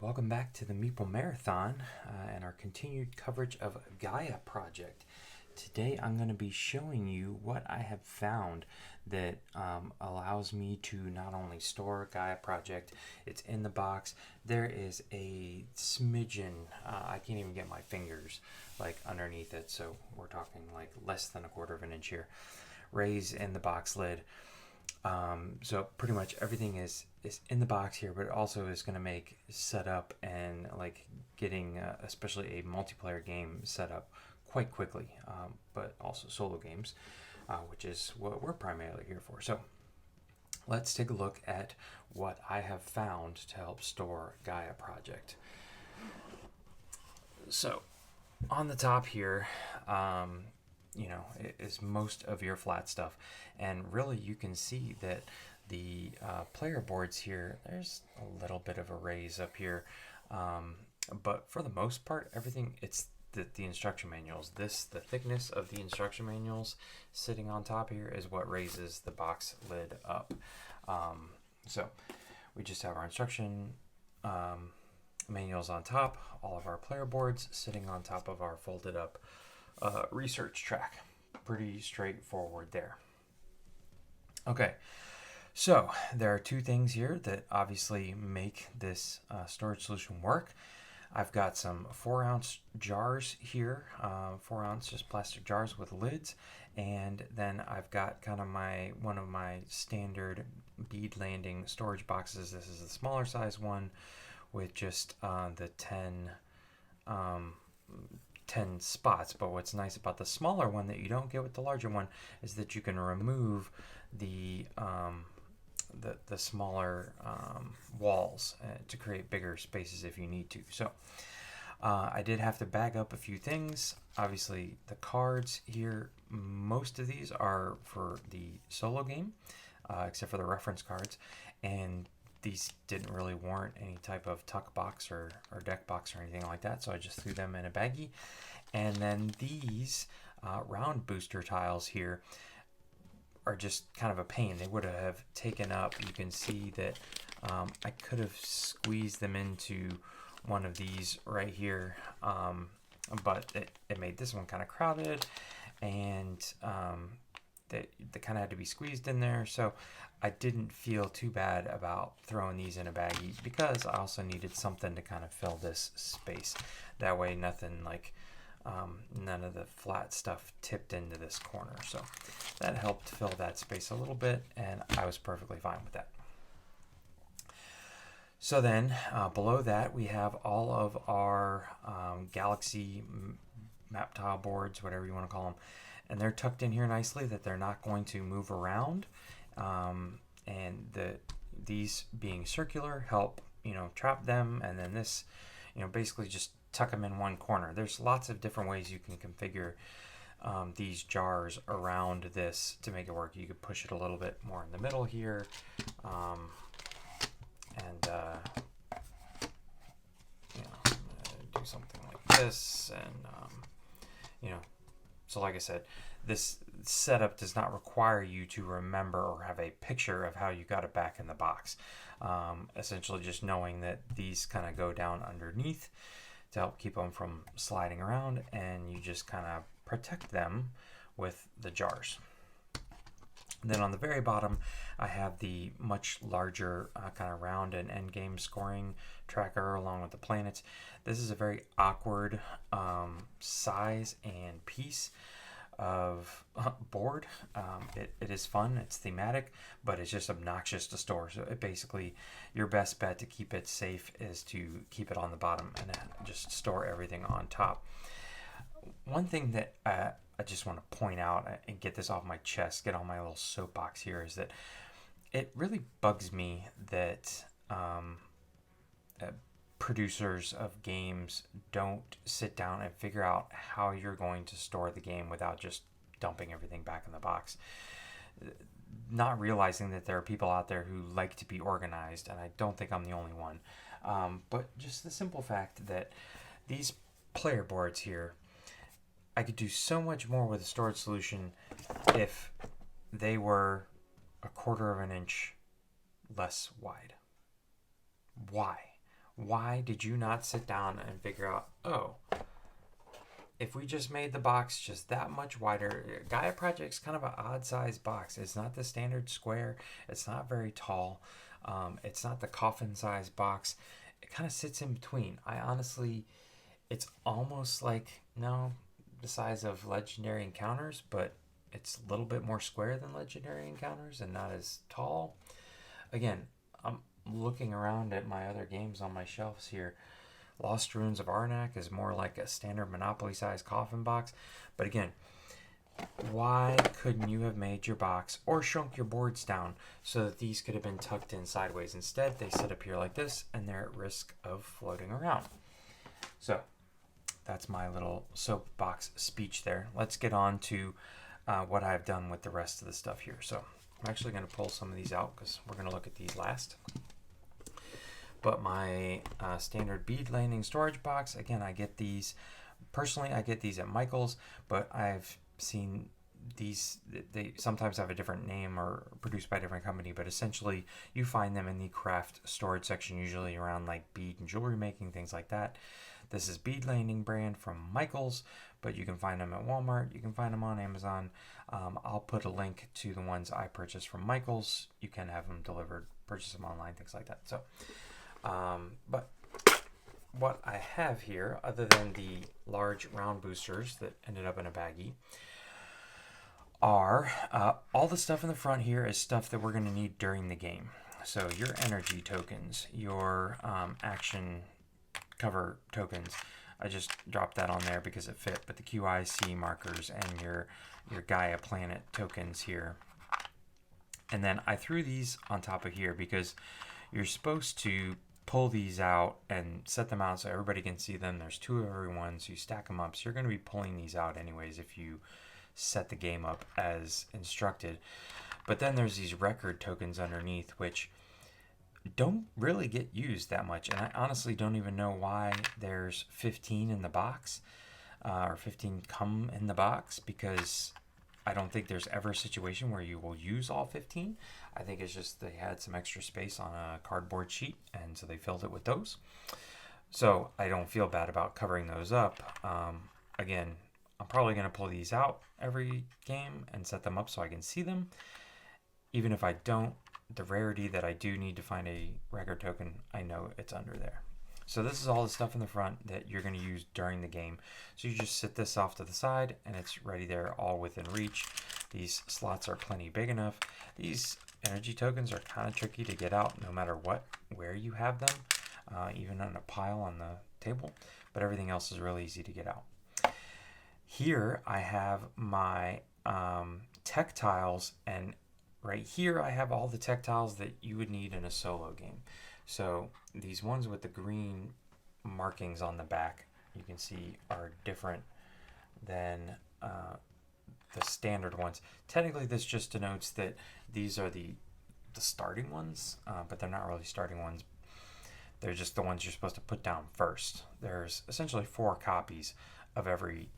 Welcome back to the Meeple Marathon and our continued coverage of Gaia project. Today I'm going to be showing you what I have found that allows me to not only store Gaia project, it's in the box. There is a smidgen, I can't even get my fingers like underneath it, so we're talking like less than a quarter of an inch here, raise in the box lid. So pretty much everything is in the box here, but it also is going to make setup and like getting especially a multiplayer game set up quite quickly, but also solo games, which is what we're primarily here for. So let's take a look at what I have found to help store Gaia project. So on the top here, is most of your flat stuff, and really you can see that the player boards here, there's a little bit of a raise up here, but for the most part everything, it's the instruction manuals, the thickness of the instruction manuals sitting on top here is what raises the box lid up. So we just have our instruction manuals on top, all of our player boards sitting on top of our folded up research track. Pretty straightforward there. Okay, so there are two things here that obviously make this storage solution work. I've got some 4-ounce jars here, 4-ounce just plastic jars with lids, and then I've got kind of one of my standard bead landing storage boxes. This is the smaller size one with just the 10 spots, but what's nice about the smaller one that you don't get with the larger one is that you can remove the smaller walls to create bigger spaces if you need to. So I did have to bag up a few things. Obviously the cards here, most of these are for the solo game, except for the reference cards, and these didn't really warrant any type of tuck box or deck box or anything like that, so I just threw them in a baggie. And then these round booster tiles here are just kind of a pain. They would have taken up, you can see that I could have squeezed them into one of these right here, but it made this one kind of crowded, and they kind of had to be squeezed in there. So I didn't feel too bad about throwing these in a baggie, because I also needed something to kind of fill this space. That way nothing like none of the flat stuff tipped into this corner. So that helped fill that space a little bit, and I was perfectly fine with that. So then below that we have all of our Galaxy map tile boards, whatever you want to call them, and they're tucked in here nicely that they're not going to move around, and these being circular help trap them, and then this basically just tuck them in one corner. There's lots of different ways you can configure these jars around this to make it work. You could push it a little bit more in the middle here, and do something like this, and so like I said, this setup does not require you to remember or have a picture of how you got it back in the box. Essentially just knowing that these kind of go down underneath to help keep them from sliding around, and you just kind of protect them with the jars. And then on the very bottom, I have the much larger kind of round and end game scoring tracker along with the planets. This is a very awkward size and piece of board. It is fun, it's thematic, but it's just obnoxious to store. So it basically, your best bet to keep it safe is to keep it on the bottom and just store everything on top. One thing that I just want to point out and get this off my chest, get on my little soapbox here, is that it really bugs me that producers of games don't sit down and figure out how you're going to store the game without just dumping everything back in the box. Not realizing that there are people out there who like to be organized, and I don't think I'm the only one. But just the simple fact that these player boards here, I could do so much more with a storage solution if they were a quarter of an inch less wide. Why? Why did you not sit down and figure out, oh, if we just made the box just that much wider? Gaia Project's kind of an odd sized box. It's not the standard square. It's not very tall. It's not the coffin sized box. It kind of sits in between. I honestly, it's almost like, no, the size of Legendary Encounters, but it's a little bit more square than Legendary Encounters and not as tall. Again, I'm looking around at my other games on my shelves here. Lost Ruins of Arnak is more like a standard Monopoly size coffin box. But again, why couldn't you have made your box or shrunk your boards down so that these could have been tucked in sideways? Instead, they sit up here like this and they're at risk of floating around. So that's my little soapbox speech there. Let's get on to what I've done with the rest of the stuff here. So I'm actually going to pull some of these out because we're going to look at these last. But my standard bead landing storage box, again, I get these, personally I get these at Michael's, but I've seen these, they sometimes have a different name or produced by a different company, but essentially you find them in the craft storage section, usually around like bead and jewelry making, things like that. This is Bead Landing brand from Michael's, but you can find them at Walmart. You can find them on Amazon. I'll put a link to the ones I purchased from Michael's. You can have them delivered, purchase them online, things like that. So, but what I have here, other than the large round boosters that ended up in a baggie, are all the stuff in the front here is stuff that we're going to need during the game. So your energy tokens, your action cover tokens, I just dropped that on there because it fit, but the QIC markers and your Gaia planet tokens here. And then I threw these on top of here because you're supposed to pull these out and set them out so everybody can see them. There's 2 of every one, so you stack them up. So you're going to be pulling these out anyways if you set the game up as instructed. But then there's these record tokens underneath, which don't really get used that much, and I honestly don't even know why there's 15 in the box, or 15 come in the box, because I don't think there's ever a situation where you will use all 15. I think it's just they had some extra space on a cardboard sheet, and so they filled it with those. So I don't feel bad about covering those up. Again, I'm probably going to pull these out every game and set them up so I can see them. Even if I don't, the rarity that I do need to find a record token, I know it's under there. So this is all the stuff in the front that you're going to use during the game. So you just sit this off to the side and it's ready there, all within reach. These slots are plenty big enough. These energy tokens are kind of tricky to get out no matter where you have them, even on a pile on the table, but everything else is really easy to get out. Here I have my tech tiles, and right here I have all the tech tiles that you would need in a solo game. So these ones with the green markings on the back, you can see are different than the standard ones. Technically this just denotes that these are the starting ones, but they're not really starting ones. They're just the ones you're supposed to put down first. There's essentially 4 copies of every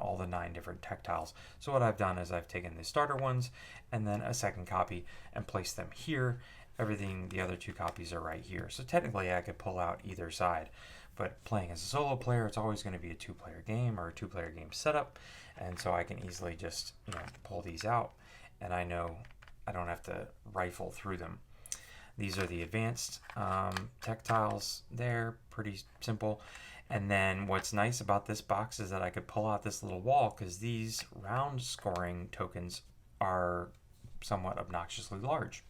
all the 9 different tech tiles. So what I've done is I've taken the starter ones and then a second copy and placed them here. Everything, the other 2 copies are right here. So technically I could pull out either side, but playing as a solo player, it's always going to be a 2-player game or a 2-player game setup. And so I can easily just, pull these out, and I know I don't have to rifle through them. These are the advanced tech tiles. They're pretty simple. And then what's nice about this box is that I could pull out this little wall because these round scoring tokens are somewhat obnoxiously large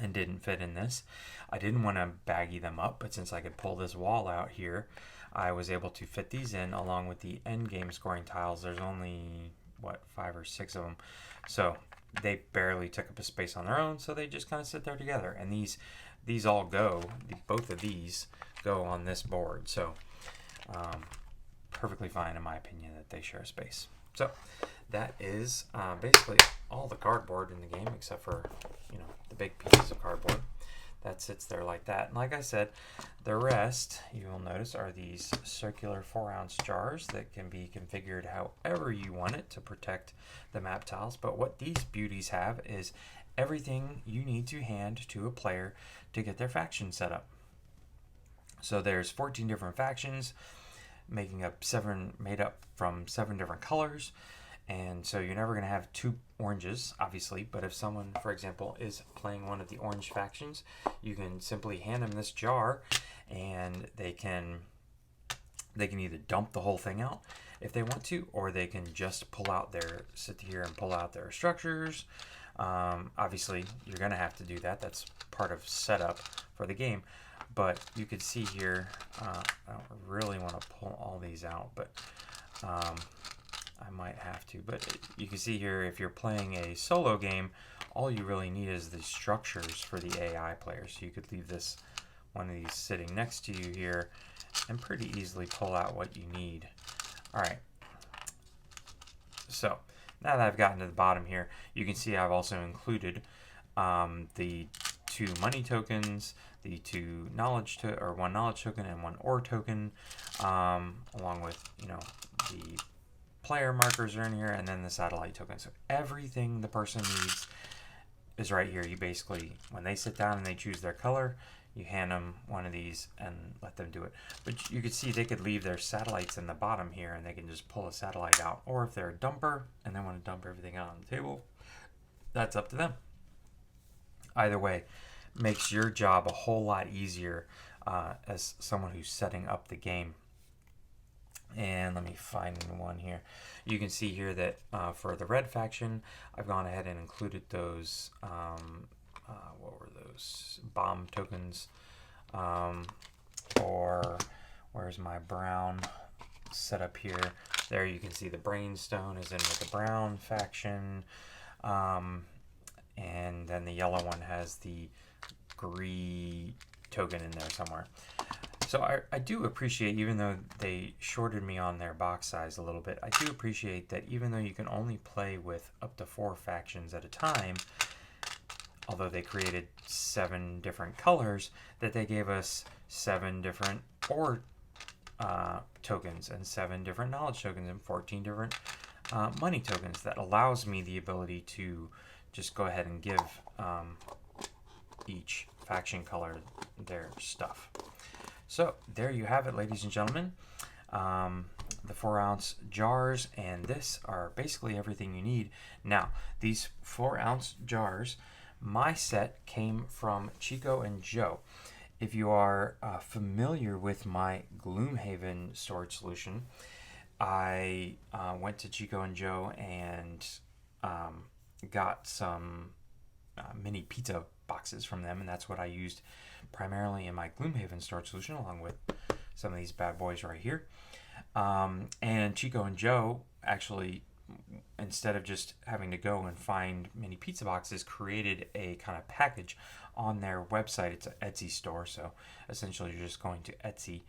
and didn't fit in this. I didn't want to baggy them up, but since I could pull this wall out here, I was able to fit these in along with the end game scoring tiles. There's only, 5 or 6 of them. So they barely took up a space on their own, so they just kind of sit there together. And these all go, both of these go on this board. So perfectly fine in my opinion that they share space. So that is basically all the cardboard in the game, except for the big pieces of cardboard that sits there like that. And like I said, the rest you will notice are these circular 4-ounce jars that can be configured however you want it to protect the map tiles. But what these beauties have is everything you need to hand to a player to get their faction set up. So there's 14 different factions, made up from 7 different colors. And so you're never going to have 2 oranges, obviously, but if someone, for example, is playing one of the orange factions, you can simply hand them this jar, and they can either dump the whole thing out if they want to, or they can just sit here and pull out their structures. Obviously, you're going to have to do that. That's part of setup for the game. But you can see here, I don't really want to pull all these out, but I might have to. But you can see here, if you're playing a solo game, all you really need is the structures for the AI players. So you could leave one of these sitting next to you here and pretty easily pull out what you need. All right. So now that I've gotten to the bottom here, you can see I've also included the 2 money tokens, the 2 knowledge or 1 knowledge token and 1 ore token, along with the player markers are in here, and then the satellite token. So everything the person needs is right here. You basically, when they sit down and they choose their color, you hand them one of these and let them do it. But you can see they could leave their satellites in the bottom here, and they can just pull a satellite out. Or if they're a dumper and they want to dump everything out on the table, that's up to them. Either way, makes your job a whole lot easier as someone who's setting up the game. And let me find one here. You can see here that for the red faction, I've gone ahead and included those, what were those? Bomb tokens. Or where's my brown setup here? There you can see the Brainstone is in with the brown faction. And then the yellow one has the Gree token in there somewhere. So I do appreciate, even though they shorted me on their box size a little bit, I do appreciate that even though you can only play with up to 4 factions at a time, although they created 7 different colors, that they gave us 7 different ore tokens and 7 different knowledge tokens and 14 different money tokens. That allows me the ability to just go ahead and give each faction color their stuff. So there you have it, ladies and gentlemen. The 4-ounce jars and this are basically everything you need. Now, these 4-ounce jars, my set came from Chico and Joe. If you are familiar with my Gloomhaven storage solution, I went to Chico and Joe and got some mini pizza boxes from them, and that's what I used primarily in my Gloomhaven storage solution, along with some of these bad boys right here. And Chico and Joe actually, instead of just having to go and find mini pizza boxes, created a kind of package on their website. It's an Etsy store, so essentially you're just going to Etsy,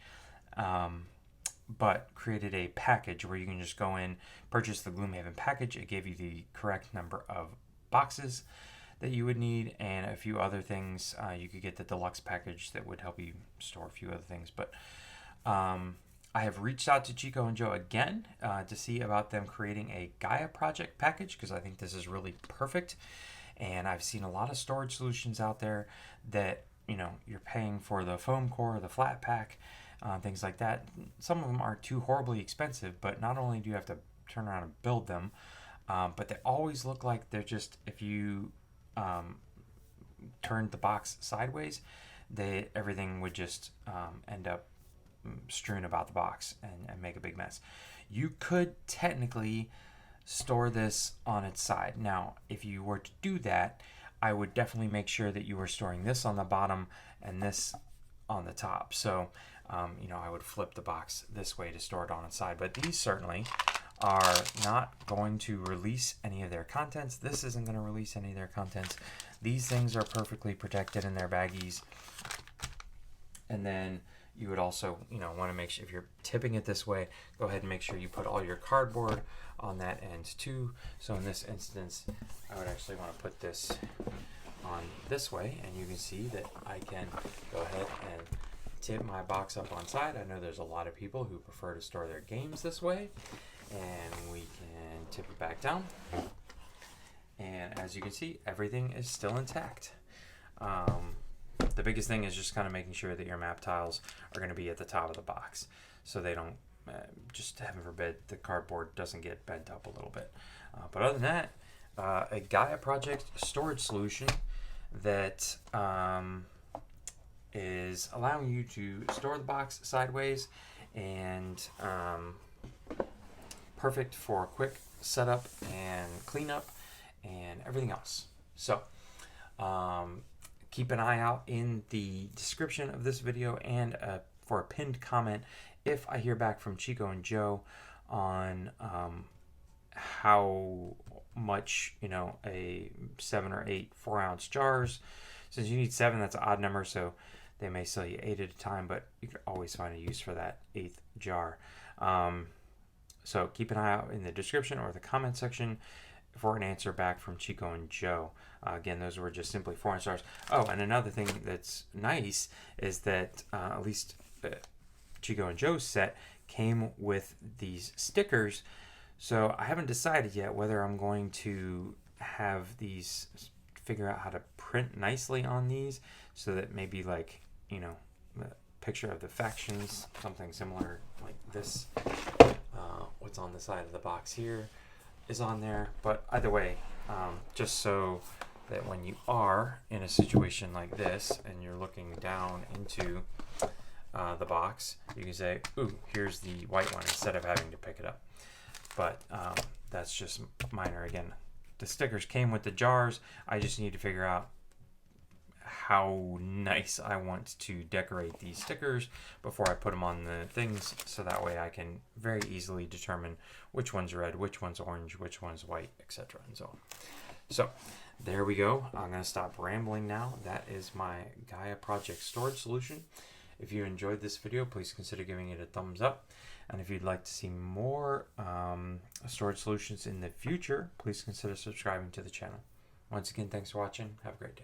but created a package where you can just go in, purchase the Gloomhaven package. It gave you the correct number of boxes that you would need and a few other things. You could get the deluxe package that would help you store a few other things. But I have reached out to Chico and Joe again to see about them creating a Gaia project package, because I think this is really perfect. And I've seen a lot of storage solutions out there that, you're paying for the foam core, the flat pack, things like that. Some of them are too horribly expensive, but not only do you have to turn around and build them, but they always look like they're just, if you turned the box sideways, everything would just end up strewn about the box and make a big mess. You could technically store this on its side. Now, if you were to do that, I would definitely make sure that you were storing this on the bottom and this on the top. So, I would flip the box this way to store it on its side. But these certainly are not going to release any of their contents. This isn't going to release any of their contents. These things are perfectly protected in their baggies. And then you would also, want to make sure, if you're tipping it this way, go ahead and make sure you put all your cardboard on that end too. So in this instance, I would actually want to put this on this way, and you can see that I can go ahead and tip my box up on side. I know there's a lot of people who prefer to store their games this way, and we can tip it back down. And as you can see, everything is still intact. The biggest thing is just kind of making sure that your map tiles are going to be at the top of the box, so they don't, just heaven forbid, the cardboard doesn't get bent up a little bit. But other than that, a Gaia project storage solution that is allowing you to store the box sideways, and perfect for quick setup and cleanup and everything else. So keep an eye out in the description of this video and for a pinned comment if I hear back from Chico and Joe on how much, a 7 or 8 4-ounce jars. Since you need 7, that's an odd number, so they may sell you 8 at a time, but you could always find a use for that 8th jar. So keep an eye out in the description or the comment section for an answer back from Chico and Joe. Again, those were just simply 4-ounce jars. Oh, and another thing that's nice is that at least Chico and Joe's set came with these stickers. So I haven't decided yet whether I'm going to have these, figure out how to print nicely on these, so that maybe like, the picture of the factions, something similar like this. What's on the side of the box here is on there. But either way, just so that when you are in a situation like this and you're looking down into the box, you can say, ooh, here's the white one, instead of having to pick it up. But that's just minor. Again, the stickers came with the jars. I just need to figure out how nice I want to decorate these stickers before I put them on the things, so that way I can very easily determine which one's red, which one's orange, which one's white, etc. and so on. So there we go. I'm going to stop rambling now. That is my Gaia project storage solution. If you enjoyed this video, please consider giving it a thumbs up. And if you'd like to see more storage solutions in the future, please consider subscribing to the channel. Once again, thanks for watching. Have a great day.